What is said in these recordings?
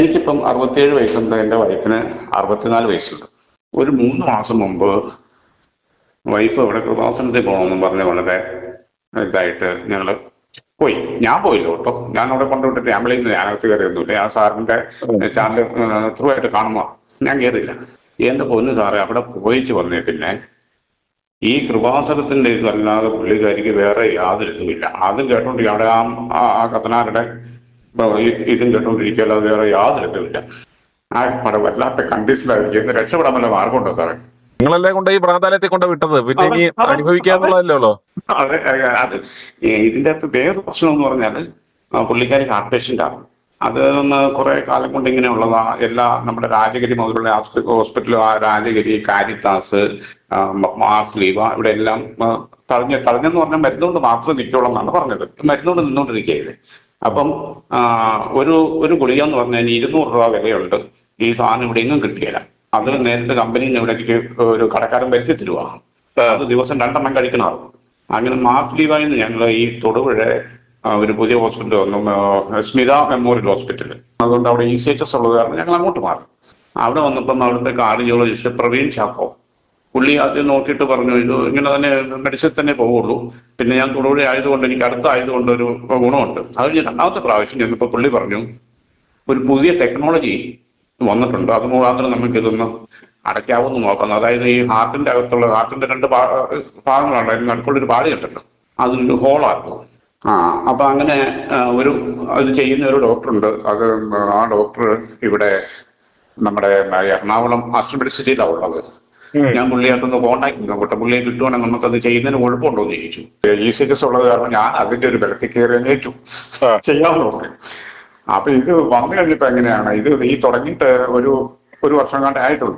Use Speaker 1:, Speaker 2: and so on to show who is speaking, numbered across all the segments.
Speaker 1: എനിക്കിപ്പം 67 വയസ്സുണ്ട്. എൻ്റെ വൈഫിന് 64 വയസ്സുണ്ട്. ഒരു 3 മാസം മുമ്പ് വൈഫ് ഇവിടെ കൃപാസനത്തിൽ പോകണമെന്നും പറഞ്ഞ് വളരെ ഇതായിട്ട് ഞങ്ങള് പോയി. ഞാൻ പോയില്ല കേട്ടോ. ഞാൻ അവിടെ കൊണ്ടുവിട്ടിട്ട് ഞാൻ വിളിക്കുന്നത് ഞാനകത്ത് കയറിയൊന്നുമില്ല. ആ സാറിന്റെ ചാനൽ ത്രൂ ആയിട്ട് കാണുമ്പോൾ ഞാൻ കയറിയില്ല. എന്റെ പൊന്നു സാറേ, അവിടെ പോയിച്ച് വന്നേ പിന്നെ ഈ കൃപാസനത്തിന്റെ ഇതല്ലാതെ പുള്ളിക്കാരിക്ക് വേറെ യാതൊരു ഇതുമില്ല. അതും കേട്ടോണ്ടിരിക്കുക. അവിടെ ആ കത്തനാരുടെ ഇതും കേട്ടോണ്ടിരിക്കുകയല്ലാതെ വേറെ യാതൊരു ഇതുമില്ല. ആ അവിടെ വല്ലാത്ത കണ്ടീഷനിലായിരിക്കും. എന്ന് രക്ഷപ്പെടാൻ വല്ല മാർഗമുണ്ടോ സാറേ?
Speaker 2: നിങ്ങളല്ലേ കൊണ്ട് ഈ പ്രാന്താലയത്തിൽ കൊണ്ട് വിട്ടത്, പിന്നെ ഇനി അനുഭവിക്കാന്നുള്ളതല്ലോ.
Speaker 1: അതെ, അത് ഇതിന്റെ അകത്ത് വേറെ പ്രശ്നം എന്ന് പറഞ്ഞാല് പുള്ളിക്കാരി ഹാർട്ട് പേഷ്യന്റ് ആണ്. അത് കുറെ കാലം കൊണ്ട് ഇങ്ങനെ ഉള്ളതാ. എല്ലാ നമ്മുടെ രാജഗിരി മുതലുള്ള ഹോസ്പിറ്റൽ, രാജഗിരി, കാരിത്താസ്, മാർസ്ലീവ, ഇവിടെ എല്ലാം തടഞ്ഞെന്ന് പറഞ്ഞാൽ മരുന്നുകൊണ്ട് മാത്രമേ നിൽക്കുള്ളൂ എന്നാണ് പറഞ്ഞത്. മരുന്നുകൊണ്ട് നിന്നുകൊണ്ടിരിക്കുകയത്. അപ്പം ഒരു ഗുളിക എന്ന് പറഞ്ഞാൽ 200 രൂപ വിലയുണ്ട്. ഈ സാധനം ഇവിടെ എങ്ങും കിട്ടിയില്ല. അത് നേരിട്ട് കമ്പനിയിൽ ഇവിടേക്ക് ഒരു കടക്കാരൻ വരുത്തി തരുവാ. അത് ദിവസം 2 എണ്ണം കഴിക്കണമായിരുന്നു. അങ്ങനെ മാർസ്ലീവായിന്ന് ഞങ്ങൾ ഈ തൊടുപുഴ ഒരു പുതിയ ഹോസ്പിറ്റൽ വന്നു, സ്മിത മെമ്മോറിയൽ ഹോസ്പിറ്റൽ. അതുകൊണ്ട് അവിടെ ECHS ഉള്ളത് കാരണം ഞങ്ങൾ അങ്ങോട്ട് മാറി. അവിടെ വന്നപ്പം അവിടുത്തെ കാർഡിയോളജിസ്റ്റ് പ്രവീൺ ചാക്കോ, പുള്ളി ആദ്യം നോക്കിയിട്ട് പറഞ്ഞു ഇത് ഇങ്ങനെ തന്നെ മെഡിസിൻ തന്നെ പോവുള്ളൂ. പിന്നെ ഞാൻ തൊടുപുഴ ആയതുകൊണ്ട് എനിക്ക് അടുത്തായതുകൊണ്ട് ഒരു ഗുണമുണ്ട്. അത് ഞാൻ 2ാമത്തെ പ്രാവശ്യം ചെന്നപ്പോൾ പുള്ളി പറഞ്ഞു ഒരു പുതിയ ടെക്നോളജി വന്നിട്ടുണ്ട്, അത് മുഖാന്തരം നമുക്ക് ഇതൊന്ന് അടയ്ക്കാവുന്ന നോക്കണം. അതായത് ഈ ഹാർട്ടിന്റെ അകത്തുള്ള ഹാർട്ടിന്റെ 2 ഭാഗങ്ങളുണ്ടായിരുന്നു, അടുക്കുള്ളൊരു പാട് കെട്ടല്ലോ, അതിനൊരു ഹോളായിരുന്നു. അപ്പൊ അങ്ങനെ അത് ചെയ്യുന്ന ഒരു ഡോക്ടറുണ്ട്. അത് ആ ഡോക്ടർ ഇവിടെ നമ്മുടെ എറണാകുളം ആശ്രമ സിറ്റിയിലാണ് ഉള്ളത്. ഞാൻ പുള്ളിയായിട്ടൊന്ന് കോണ്ടാക്ട് ചെയ്തു നോക്കട്ടെ, പുള്ളിയെ കിട്ടുവാണെങ്കിൽ നമുക്കത് ചെയ്യുന്നതിന് കുഴപ്പമുണ്ടോ എന്ന് ചോദിച്ചു. ECHS ഉള്ളത് കാരണം ഞാൻ അതിന്റെ ഒരു ബലത്തിൽ കയറി ഏറ്റു ചെയ്യാമെന്ന് പറഞ്ഞു. അപ്പൊ ഇത് വന്നു കഴിഞ്ഞപ്പോ എങ്ങനെയാണ്, ഇത് ഈ തുടങ്ങിയിട്ട് ഒരു വർഷം കണ്ടേ ആയിട്ടുള്ളൂ.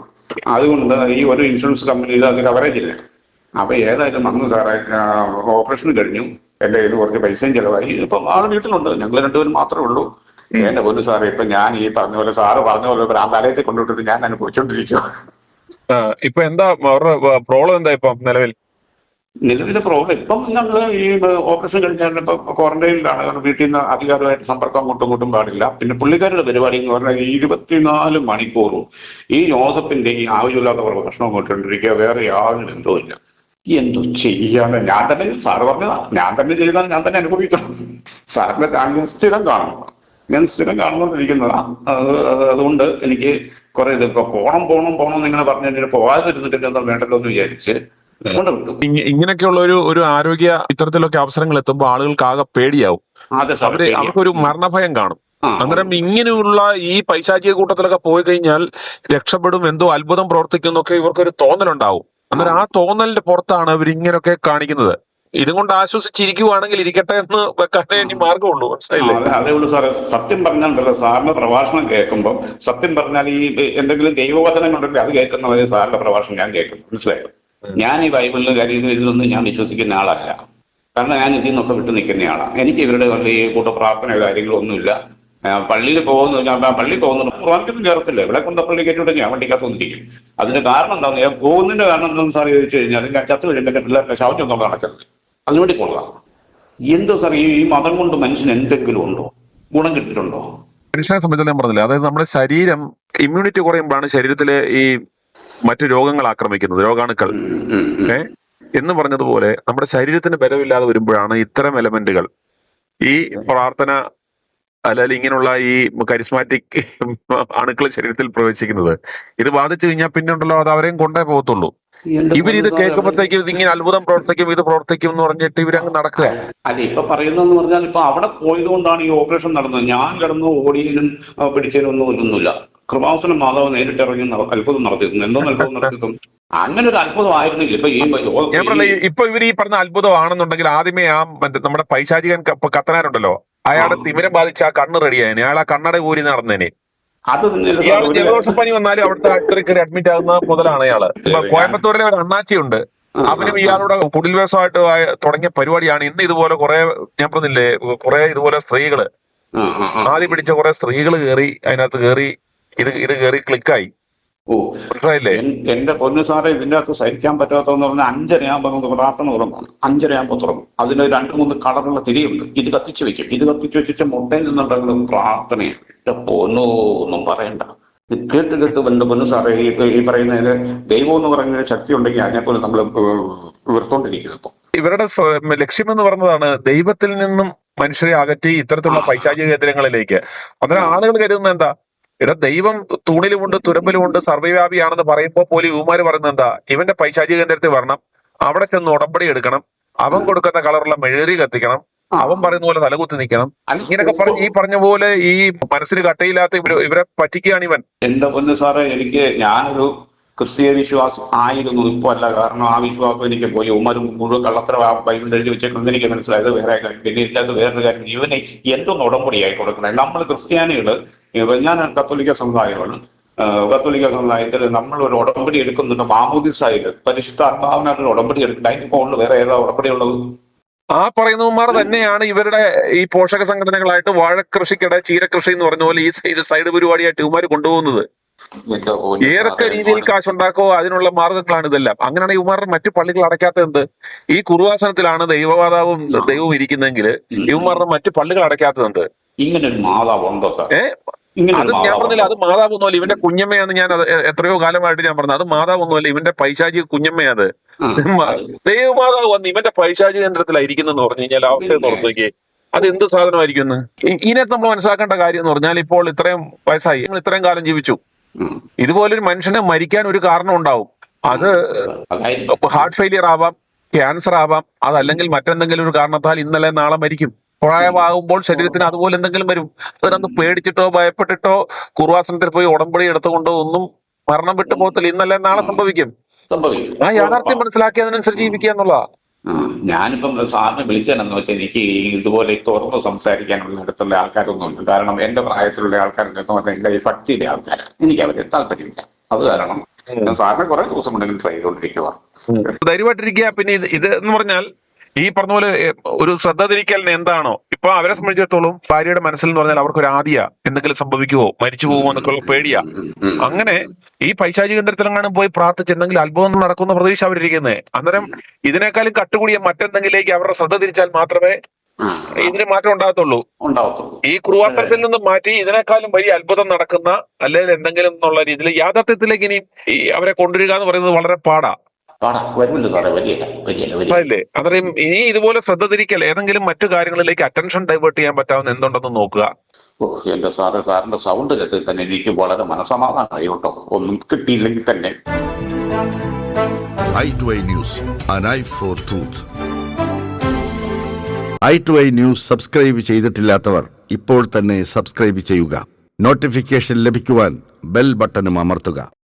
Speaker 1: അതുകൊണ്ട് ഈ ഒരു ഇൻഷുറൻസ് കമ്പനിയിൽ അത് കവറേജ് ഇല്ല. അപ്പൊ ഏതായാലും വന്നു സാറേ, ഓപ്പറേഷൻ കഴിഞ്ഞു, എന്റെ ഇത് കുറച്ച് പൈസയും ചെലവായി. ഇപ്പൊ ആള് വീട്ടിലുണ്ട്, ഞങ്ങൾ 2 പേരും മാത്രമേ ഉള്ളൂ. എന്റെ പൊന്നു സാറേ, ഇപ്പൊ ഞാൻ ഈ പറഞ്ഞ പോലെ സാറ് പറഞ്ഞ പോലെ ഭ്രാന്താലയത്തിൽ കൊണ്ടുവിട്ടിട്ട് ഞാൻ അനുഭവിച്ചോണ്ടിരിക്കുക.
Speaker 2: ഇപ്പൊ എന്താ അവരുടെ പ്രോബ്ലം എന്താ ഇപ്പൊ
Speaker 1: നിലവിലെ പ്രോബ്ലം ഇപ്പം ഞങ്ങൾ ഈ ഓപ്പറേഷൻ കഴിഞ്ഞാൽ ഇപ്പൊ ക്വാറന്റൈനിലാണ്. വീട്ടിൽ നിന്ന് അധികാരമായിട്ട് സമ്പർക്കം അങ്ങോട്ടും ഇങ്ങോട്ടും പാടില്ല. പിന്നെ പുള്ളിക്കാരുടെ പരിപാടി എന്ന് പറഞ്ഞാൽ 24 മണിക്കൂറും ഈ ജോസഫിന്റെ ഈ ആവശ്യമില്ലാത്ത പ്രശ്നം കൊണ്ടിരിക്കുക, വേറെ യാതൊരു ബന്ധവുമില്ല. എന്തോ ചെയ്യാതെ ഞാൻ തന്നെ, സാറ് പറഞ്ഞതാ, ഞാൻ തന്നെ ചെയ്താൽ ഞാൻ തന്നെ അനുഭവിക്കണം. സാറിന്റെ ചാനൽ സ്ഥിരം കാണണം, ഞാൻ സ്ഥിരം കാണുന്നോണ്ടിരിക്കുന്നതാ. അതുകൊണ്ട് എനിക്ക് കുറെ ഇത് ഇപ്പൊ പോണം എന്നിങ്ങനെ പറഞ്ഞു പോകാതെ ഇരുന്നിട്ട് എന്താ വേണ്ടല്ലോ എന്ന് വിചാരിച്ച്
Speaker 2: ഇങ്ങനെയൊക്കെയുള്ള ഒരു ആരോഗ്യ ഇത്തരത്തിലൊക്കെ അവസരങ്ങൾ എത്തുമ്പോൾ ആളുകൾക്ക് ആകെ പേടിയാവും. അവർക്കൊരു മരണഭയം കാണും. അന്നേരം ഇങ്ങനെയുള്ള ഈ പൈശാചിക കൂട്ടത്തിലൊക്കെ പോയി കഴിഞ്ഞാൽ രക്ഷപ്പെടും, എന്തോ അത്ഭുതം പ്രവർത്തിക്കും എന്നൊക്കെ ഇവർക്കൊരു തോന്നലുണ്ടാവും. അന്നേരം ആ തോന്നലിന്റെ പുറത്താണ് ഇവർ ഇങ്ങനെയൊക്കെ കാണിക്കുന്നത്. ഇതും കൊണ്ട് ആശ്വസിച്ചിരിക്കുവാണെങ്കിൽ ഇരിക്കട്ടെ എന്ന് വെക്കാനേ ഇനി മാർഗമുള്ളൂ. മനസ്സിലായില്ലേ?
Speaker 1: അതേ ഉള്ളൂ സാറേ. സത്യം പറഞ്ഞാൽ സാറിന്റെ പ്രഭാഷണം കേൾക്കുമ്പോൾ സത്യം പറഞ്ഞാൽ ഈ എന്തെങ്കിലും ദൈവവചനങ്ങളുണ്ടെങ്കിൽ അത് കേൾക്കുന്നവരെ സാറിന്റെ പ്രഭാഷണം ഞാൻ കേൾക്കുന്നു. മനസ്സിലായോ? ഞാൻ ഈ ബൈബിളിലും ഇതിലൊന്നും ഞാൻ വിശ്വസിക്കുന്ന ആളല്ല. കാരണം ഞാൻ ഇതിൽ നിന്നൊക്കെ വിട്ടു നിൽക്കുന്നയാളാണ്. എനിക്ക് ഇവരുടെ ഈ കൂട്ടപ്രാർത്ഥന കാര്യങ്ങളോ ഒന്നുമില്ല. പള്ളിയിൽ പള്ളിയിൽ പോകുന്നു, ഖുർആനിലൊന്നും ചേർത്തില്ല. ഇവിടെ കൊണ്ട് പള്ളി കയറ്റിവിട്ട് ഞാൻ വണ്ടിക്കകത്ത് വന്നിരിക്കും. അതിന്റെ കാരണം എന്താണെന്ന്, ഞാൻ പോകുന്നതിന്റെ കാരണം എന്താണെന്ന് സാർ ചോദിച്ചു കഴിഞ്ഞാൽ ഞാൻ ചത്തു കഴിയുമ്പോൾ എന്റെ പിള്ളേരുടെ ശവച്ചൊന്നും നടക്കുന്നത് അതിനുവേണ്ടി പോകാം. എന്തോ സാർ ഈ മതം കൊണ്ട് മനുഷ്യന് എന്തെങ്കിലും ഉണ്ടോ, ഗുണം കിട്ടിയിട്ടുണ്ടോ?
Speaker 2: മനുഷ്യനെ സംബന്ധിച്ച് ഞാൻ പറഞ്ഞില്ല, അതായത് നമ്മുടെ ശരീരം ഇമ്മ്യൂണിറ്റി കുറയുമ്പോഴാണ് ശരീരത്തിലെ ഈ മറ്റു രോഗങ്ങൾ ആക്രമിക്കുന്നത്, രോഗാണുക്കൾ. എന്ന് പറഞ്ഞതുപോലെ നമ്മുടെ ശരീരത്തിന് ബലമില്ലാതെ വരുമ്പോഴാണ് ഇത്തരം എലമെന്റുകൾ, ഈ പ്രാർത്ഥന അല്ലെങ്കിൽ ഇങ്ങനെയുള്ള ഈ കരിസ്മാറ്റിക് അണുക്കൾ ശരീരത്തിൽ പ്രവേശിക്കുന്നത്. ഇത് ബാധിച്ചു കഴിഞ്ഞാൽ പിന്നെ ഉണ്ടല്ലോ, അത് അവരെയും കൊണ്ടേ പോകത്തുള്ളൂ. ഇവരിത് കേൾക്കുമ്പോഴത്തേക്കും ഇതിങ്ങനെ അത്ഭുതം പ്രവർത്തിക്കും, ഇത് പ്രവർത്തിക്കും എന്ന് പറഞ്ഞിട്ട് ഇവരങ്ങ് നടക്കുക.
Speaker 1: അല്ല, ഇപ്പൊ പറയുന്നതെന്ന് പറഞ്ഞാൽ ഇപ്പൊ അവിടെ പോയത് കൊണ്ടാണ് ഈ ഓപ്പറേഷൻ നടന്നത്. ഞാൻ കിടന്നു ഓടിയതിനും പിടിച്ചതിനും ഒന്നുമില്ല. കൃപാസനം മാതാവ് നേരിട്ട് ഇറങ്ങി അത്ഭുതം നടത്തിയിരുന്നു. എന്തോ അത്ഭുതം നടത്തിയിരുന്നു. അങ്ങനെ ഒരു അത്ഭുതമായിരുന്നെങ്കിൽ
Speaker 2: ഇപ്പൊ ഇവർ ഈ പറഞ്ഞ അത്ഭുതമാണെന്നുണ്ടെങ്കിൽ ആദ്യമേ നമ്മുടെ പൈശാചികൻ കത്തനാരുണ്ടല്ലോ, അയാളുടെ തിമിരം ബാധിച്ച ആ കണ്ണ് റെഡിയായനെ, അയാൾ ആ കണ്ണട ഊരി നടന്നേനെ. ഇയാൾ ജലദോഷപ്പനി വന്നാലും അവിടുത്തെ ആശുപത്രി അഡ്മിറ്റ് ആകുന്ന മുതലാണ് അയാള്. കോയമ്പത്തൂരിലെ ഒരു അണ്ണാച്ചിയുണ്ട്, അവനും ഇയാളുടെ കുടിൽ വ്യവസായമായിട്ട് തുടങ്ങിയ പരിപാടിയാണ്. ഇന്ന് ഇതുപോലെ കുറെ, ഞാൻ പറഞ്ഞില്ലേ, കുറെ ഇതുപോലെ സ്ത്രീകള് ആദ്യം പിടിച്ച കുറെ സ്ത്രീകൾ കയറി അതിനകത്ത് കയറി ഇത് കയറി ക്ലിക്കായി.
Speaker 1: ഓ,
Speaker 2: മനസ്സിലായില്ലേ?
Speaker 1: എന്റെ പൊന്നു സാറേ, ഇതിന്റെ അകത്ത് സഹിക്കാൻ പറ്റാത്തതെന്ന് പറഞ്ഞാൽ 5:30 പ്രാർത്ഥന തുറന്നാണ്. 5:30 തുറന്നു. അതിന് 2-3 കളറുള്ള തിരിയുണ്ട്. ഇത് കത്തിച്ചു വെക്കും. ഇത് കത്തിച്ചു വെച്ചിട്ട് മുട്ടയിൽ നിന്നുണ്ടെങ്കിലും പ്രാർത്ഥനയാണ്. എന്റെ പൊന്നോ, ഒന്നും പറയണ്ട. ഇത് കേട്ട് എന്റെ പൊന്നു സാറേ, ഈ പറയുന്നതിന് ദൈവം എന്ന് പറയുന്ന ശക്തി ഉണ്ടെങ്കിൽ അതിനെപ്പോലെ നമ്മൾ ഉയർത്തോണ്ടിരിക്കുന്നത് ഇപ്പൊ.
Speaker 2: ഇവരുടെ ലക്ഷ്യം എന്ന് പറയുന്നതാണ് ദൈവത്തിൽ നിന്നും മനുഷ്യരെ അകറ്റി ഇത്തരത്തിലുള്ള പൈശാചിക കേന്ദ്രങ്ങളിലേക്ക്. അതിന് ആളുകൾ കരുതുന്നത് എന്താ? ഇവിടെ ദൈവം തൂണിലുമുണ്ട് തുരമ്പിലുമുണ്ട് സർവ്വവ്യാപിയാണെന്ന് പറയുമ്പോൾ പോലും ഇവന്മാര് പറയുന്നത് എന്താ? ഇവന്റെ പൈശാചിക കേന്ദ്രത്തിൽ വരണം, അവിടെ ചെന്ന് ഉടമ്പടി എടുക്കണം, അവൻ കൊടുക്കുന്ന കളറുള്ള മെഴുകി കത്തിക്കണം, അവൻ പറയുന്ന പോലെ തലകുത്തി നിൽക്കണം, ഇങ്ങനെയൊക്കെ പറഞ്ഞ് ഈ പറഞ്ഞ പോലെ ഈ മനസ്സിന് കട്ടയില്ലാത്ത ഇവരെ പറ്റിക്കുകയാണ് ഇവൻ.
Speaker 1: എന്റെ പൊന്നു സാറേ, ഞാനൊരു ക്രിസ്തീയ വിശ്വാസം ആയിരുന്നു, ഇപ്പൊ അല്ല. കാരണം ആ വിശ്വാസം എനിക്ക് പോയി. ഉമ്മർ മുഴുവൻ കള്ളത്തര ബൈബിൾ എഴുതി വെച്ചേക്കുന്നത് എനിക്ക് മനസ്സിലായത് വേറെ കാര്യം. പിന്നെ ഇല്ലാത്ത വേറൊരു കാര്യം, ഇവനെ എന്തൊന്ന് ഉടമ്പടിയായി കൊടുക്കണം. നമ്മൾ ക്രിസ്ത്യാനികള്, ഞാൻ കത്തോലിക്ക സമുദായമാണ്. കത്തോലിക്ക സമുദായത്തിൽ നമ്മൾ ഒരു ഉടമ്പടി എടുക്കുന്നുണ്ട്. മാമോദിസയിൽ പരിശുദ്ധ ആത്മാവിനായിട്ട് ഉടമ്പടി എടുക്കുന്നുണ്ട്. അതിന്റെ ഫോണിൽ വേറെ ഏതാ ഉടമ്പടി ഉള്ളത്?
Speaker 2: ആ പറയുന്നവന്മാർ തന്നെയാണ് ഇവരുടെ ഈ പോഷക സംഘടനകളായിട്ട് വാഴക്കൃഷിക്കിടെ ചീരകൃഷി എന്ന് പറഞ്ഞ പോലെ ഈ സൈഡ് പരിപാടിയായിട്ട് ഇവന്മാർ കൊണ്ടുപോകുന്നത്. ഏതൊക്കെ രീതിയിൽ കാശുണ്ടാക്കോ അതിനുള്ള മാർഗങ്ങളാണ് ഇതെല്ലാം. അങ്ങനെയാണ് ഇവന്മാരുടെ മറ്റു പള്ളികൾ അടയ്ക്കാത്ത എന്ത്? ഈ കുറുവാസനത്തിലാണ് ദൈവമാതാവും ദൈവവും ഇരിക്കുന്നെങ്കിൽ ഇവന്മാരുടെ മറ്റു പള്ളികൾ അടയ്ക്കാത്തത് എന്ത്?
Speaker 1: ഇങ്ങനെ ഒരു മാതാവ് ഉണ്ടോ?
Speaker 2: അത് ഞാൻ പറഞ്ഞില്ല, അത് മാതാവ് ഒന്നുമല്ല, ഇവന്റെ കുഞ്ഞമ്മയാന്ന് ഞാൻ എത്രയോ കാലമായിട്ട് ഞാൻ പറഞ്ഞു. അത് മാതാവ് ഒന്നുമല്ല, ഇവന്റെ പൈശാചിക കുഞ്ഞമ്മയത്. ദൈവമാതാവ് വന്ന് ഇവന്റെ പൈശാചിക കേന്ദ്രത്തിലായിരിക്കുന്നെന്ന് പറഞ്ഞു കഴിഞ്ഞാൽ അവസ്ഥ തുറന്നു നോക്കിയേ, അത് എന്ത് സാധനമായിരിക്കും. ഇതിനകത്ത് നമ്മൾ മനസ്സിലാക്കേണ്ട കാര്യം എന്ന് പറഞ്ഞാൽ, ഇപ്പോൾ ഇത്രയും വയസ്സായി, ഇത്രയും കാലം ജീവിച്ചു, ഇതുപോലൊരു മനുഷ്യന് മരിക്കാൻ ഒരു കാരണം ഉണ്ടാവും. അത് ഹാർട്ട് ഫെയിലിയർ ആവാം, ക്യാൻസർ ആവാം, അതല്ലെങ്കിൽ മറ്റെന്തെങ്കിലും ഒരു കാരണത്താൽ ഇന്നലെ നാളെ മരിക്കും. പ്രായമാകുമ്പോൾ ശരീരത്തിന് അതുപോലെ എന്തെങ്കിലും വരും. അതിനൊന്ന് പേടിച്ചിട്ടോ ഭയപ്പെട്ടിട്ടോ കുറുവാസനത്തിൽ പോയി ഉടമ്പടി എടുത്തുകൊണ്ടോ ഒന്നും മരണം വിട്ടു പോകത്തില്ല. ഇന്നലെ നാളെ സംഭവിക്കും. ആ യാഥാർത്ഥ്യം മനസ്സിലാക്കി അതിനനുസരിച്ച് ജീവിക്കുക എന്നുള്ളതാ.
Speaker 1: ഞാനിപ്പം സാറിനെ വിളിച്ചതെന്ന് വെച്ചാൽ, എനിക്ക് ഇതുപോലെ തുറന്ന് സംസാരിക്കാനുള്ള അടുത്തുള്ള ആൾക്കാരൊന്നും ഉണ്ട്. കാരണം എന്റെ പ്രായത്തിലുള്ള ആൾക്കാരൊക്കെ എന്റെ ഈ ഭക്തിയുടെ ആൾക്കാരാണ്. എനിക്ക് അവരെ താല്പര്യമില്ല. അത് കാരണം ഞാൻ സാറിനെ കുറെ ദിവസം ഉണ്ടെങ്കിൽ ട്രൈ ചെയ്തുകൊണ്ടിരിക്കുക.
Speaker 2: ധൈര്യമായിട്ടിരിക്കുക. പിന്നെ ഇത് എന്ന് പറഞ്ഞാൽ ഈ പറഞ്ഞ പോലെ ഒരു ശ്രദ്ധ തിരിക്കലിന് എന്താണോ ഇപ്പൊ അവരെ സംബന്ധിച്ചിടത്തോളം ഭാര്യയുടെ മനസ്സിൽ എന്ന് പറഞ്ഞാൽ അവർക്കൊരു ആദിയാ, എന്തെങ്കിലും സംഭവിക്കുവോ മരിച്ചു പോകുമോ എന്നൊക്കെയുള്ള പേടിയാ. അങ്ങനെ ഈ പൈശാചിക കേന്ദ്രത്തിലെങ്ങാനും പോയി പ്രാർത്ഥിച്ച് എന്തെങ്കിലും അത്ഭുതം നടക്കുന്ന പ്രതീക്ഷ അവരിരിക്കുന്നത്. അന്നേരം ഇതിനേക്കാളും കട്ടുകൂടിയ മറ്റെന്തെങ്കിലേക്ക് അവരുടെ ശ്രദ്ധ തിരിച്ചാൽ മാത്രമേ ഇതിന് മാറ്റം ഉണ്ടാകത്തുള്ളൂ. ഈ കുറുവാസനത്തിൽ നിന്ന് മാറ്റി ഇതിനേക്കാളും വലിയ അത്ഭുതം നടക്കുന്ന അല്ലെങ്കിൽ എന്തെങ്കിലും എന്നുള്ള രീതിയിൽ യാഥാർത്ഥ്യത്തിലേക്ക് ഇനി അവരെ കൊണ്ടുവരിക എന്ന് പറയുന്നത് വളരെ പാടാ. അല്ലേ? അത്രയും ഇനി ഇതുപോലെ ശ്രദ്ധ തിരിക്കൽ ഏതെങ്കിലും മറ്റു കാര്യങ്ങളിലേക്ക് അറ്റൻഷൻ ഡൈവേർട്ട് ചെയ്യാൻ പറ്റാവുന്ന എന്തുണ്ടെന്ന് നോക്കുക.
Speaker 1: എന്റെ സാറിന്റെ സൗണ്ട് കേട്ട് തന്നെ എനിക്ക് വളരെ മനസമാധാനമായി കേട്ടോ, ഒന്നും കിട്ടിയില്ലെങ്കിൽ തന്നെ.
Speaker 3: i2i News, an eye for truth. i2i News subscribe ചെയ്തിട്ടില്ലാത്തവർ ഇപ്പോൾ തന്നെ സബ്സ്ക്രൈബ് ചെയ്യുക. നോട്ടിഫിക്കേഷൻ ലഭിക്കുവാൻ ബെൽ ബട്ടണും അമർത്തുക.